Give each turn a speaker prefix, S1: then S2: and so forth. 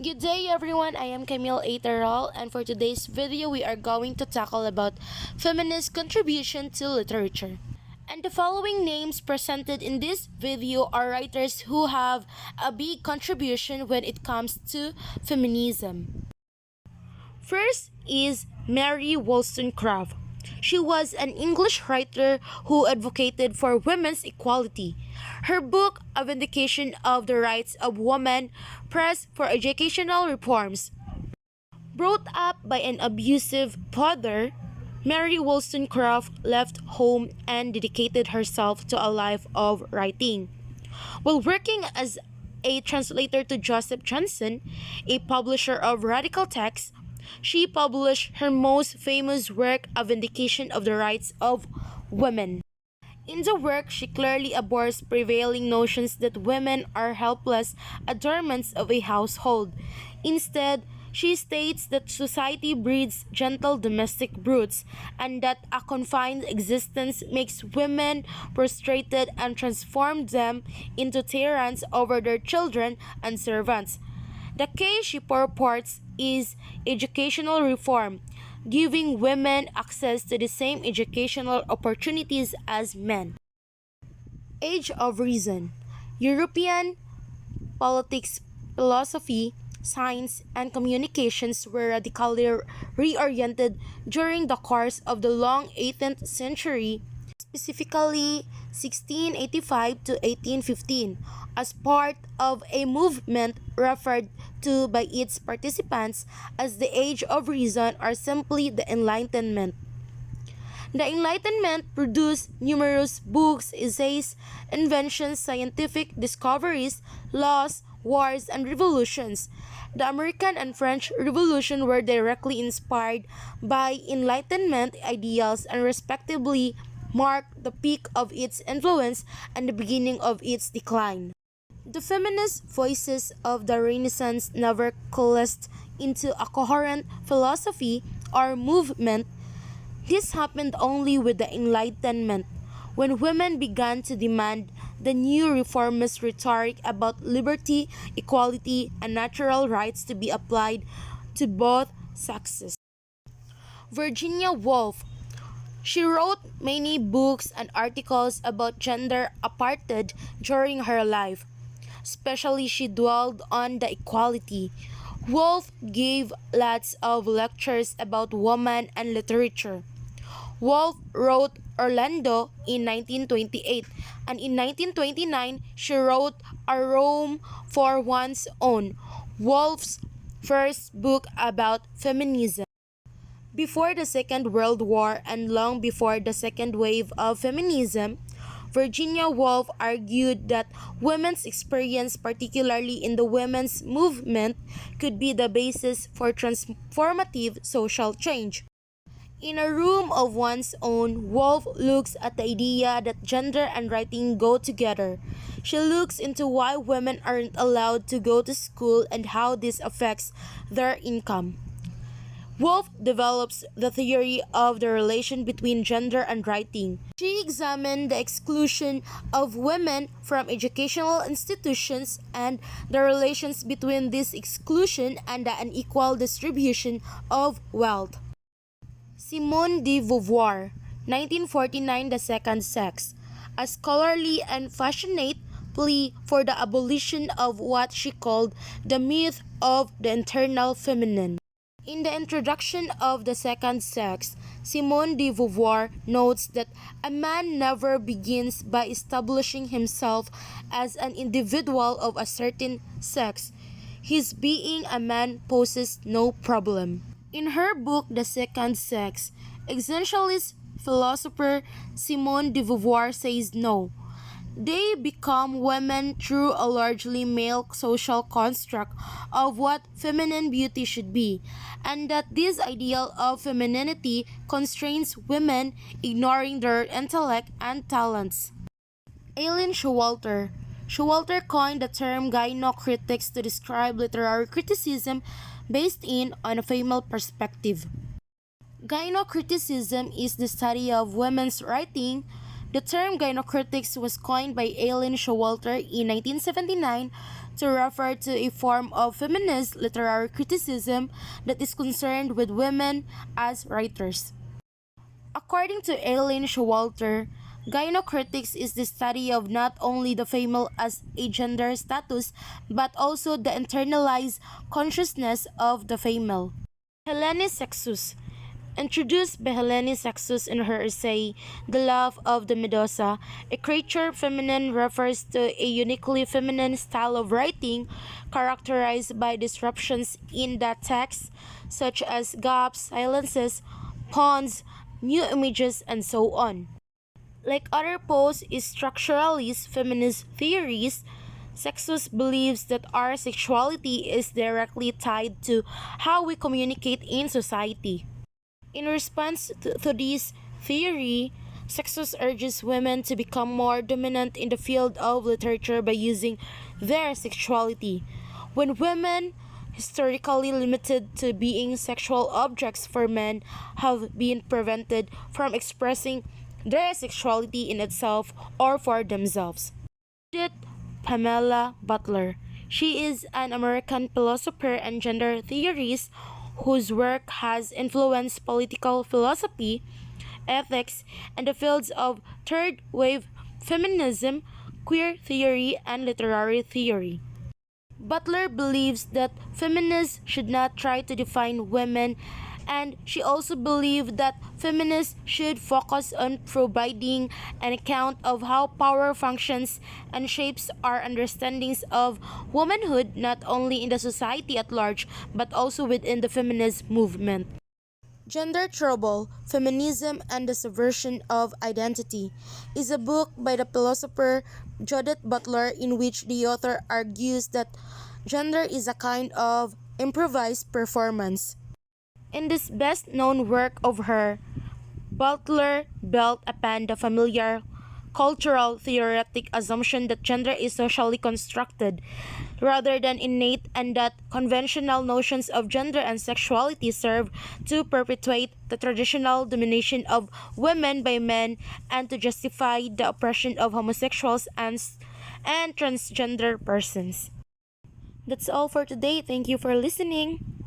S1: Good day everyone, I am Camille Ateral, and for today's video we are going to tackle about feminist contribution to literature. And the following names presented in this video are writers who have a big contribution when it comes to feminism. First is Mary Wollstonecraft. She was an English writer who advocated for women's equality. Her book, A Vindication of the Rights of Women, pressed for educational reforms. Brought up by an abusive father, Mary Wollstonecraft left home and dedicated herself to a life of writing. While working as a translator to Joseph Johnson, a publisher of radical texts, she published her most famous work, A Vindication of the Rights of Women. In the work, she clearly abhors prevailing notions that women are helpless adornments of a household. Instead, she states that society breeds gentle domestic brutes and that a confined existence makes women prostrated and transforms them into tyrants over their children and servants. The case she purports is educational reform, giving women access to the same educational opportunities as men. Age of Reason. European politics, philosophy, science, and communications were radically reoriented during the course of the long 18th century, specifically 1685 to 1815, as part of a movement referred to by its participants as the Age of Reason or simply the Enlightenment. The Enlightenment produced numerous books, essays, inventions, scientific discoveries, laws, wars, and revolutions. The American and French Revolution were directly inspired by Enlightenment ideals and respectively marked the peak of its influence and the beginning of its decline. The feminist voices of the Renaissance never coalesced into a coherent philosophy or movement. This happened only with the Enlightenment, when women began to demand the new reformist rhetoric about liberty, equality, and natural rights to be applied to both sexes. Virginia Woolf. She wrote many books and articles about gender apartheid during her life. Especially she dwelled on the equality. Woolf gave lots of lectures about women and literature. Woolf wrote Orlando in 1928, and in 1929 she wrote A Rome for One's Own, Woolf's first book about feminism. Before the Second World War and long before the second wave of feminism, Virginia Woolf argued that women's experience, particularly in the women's movement, could be the basis for transformative social change. In A Room of One's Own, Woolf looks at the idea that gender and writing go together. She looks into why women aren't allowed to go to school and how this affects their income. Woolf develops the theory of the relation between gender and writing. She examined the exclusion of women from educational institutions and the relations between this exclusion and the unequal distribution of wealth. Simone de Beauvoir, 1949, The Second Sex, a scholarly and passionate plea for the abolition of what she called the myth of the internal feminine. In the introduction of The Second Sex, Simone de Beauvoir notes that a man never begins by establishing himself as an individual of a certain sex. His being a man poses no problem. In her book The Second Sex, existentialist philosopher Simone de Beauvoir says no. They become women through a largely male social construct of what feminine beauty should be, and that this ideal of femininity constrains women, ignoring their intellect and talents. Aileen Showalter. Showalter coined the term gynocritics to describe literary criticism based on a female perspective. Gynocriticism is the study of women's writing. The term gynocritics was coined by Aileen Showalter in 1979 to refer to a form of feminist literary criticism that is concerned with women as writers. According to Aileen Showalter, gynocritics is the study of not only the female as a gender status but also the internalized consciousness of the female. Helene Sextus introduced by Helene Sextus in her essay The Love of the Medusa, a creature feminine refers to a uniquely feminine style of writing characterized by disruptions in the text, such as gaps, silences, puns, new images, and so on. Like other post-structuralist feminist theories, Sextus believes that our sexuality is directly tied to how we communicate in society. In response to this theory, Sextus urges women to become more dominant in the field of literature by using their sexuality. When women, historically limited to being sexual objects for men, have been prevented from expressing their sexuality in itself or for themselves. Judith Pamela Butler. She is an American philosopher and gender theorist whose work has influenced political philosophy, ethics, and the fields of third wave feminism, queer theory, and literary theory. Butler believes that feminists should not try to define women, and she also believed that feminists should focus on providing an account of how power functions and shapes our understandings of womanhood not only in the society at large but also within the feminist movement. Gender Trouble, Feminism and the Subversion of Identity is a book by the philosopher Judith Butler in which the author argues that gender is a kind of improvised performance. In this best known work of her, Butler built upon the familiar cultural theoretic assumption that gender is socially constructed rather than innate and that conventional notions of gender and sexuality serve to perpetuate the traditional domination of women by men and to justify the oppression of homosexuals and transgender persons. That's all for today. Thank you for listening.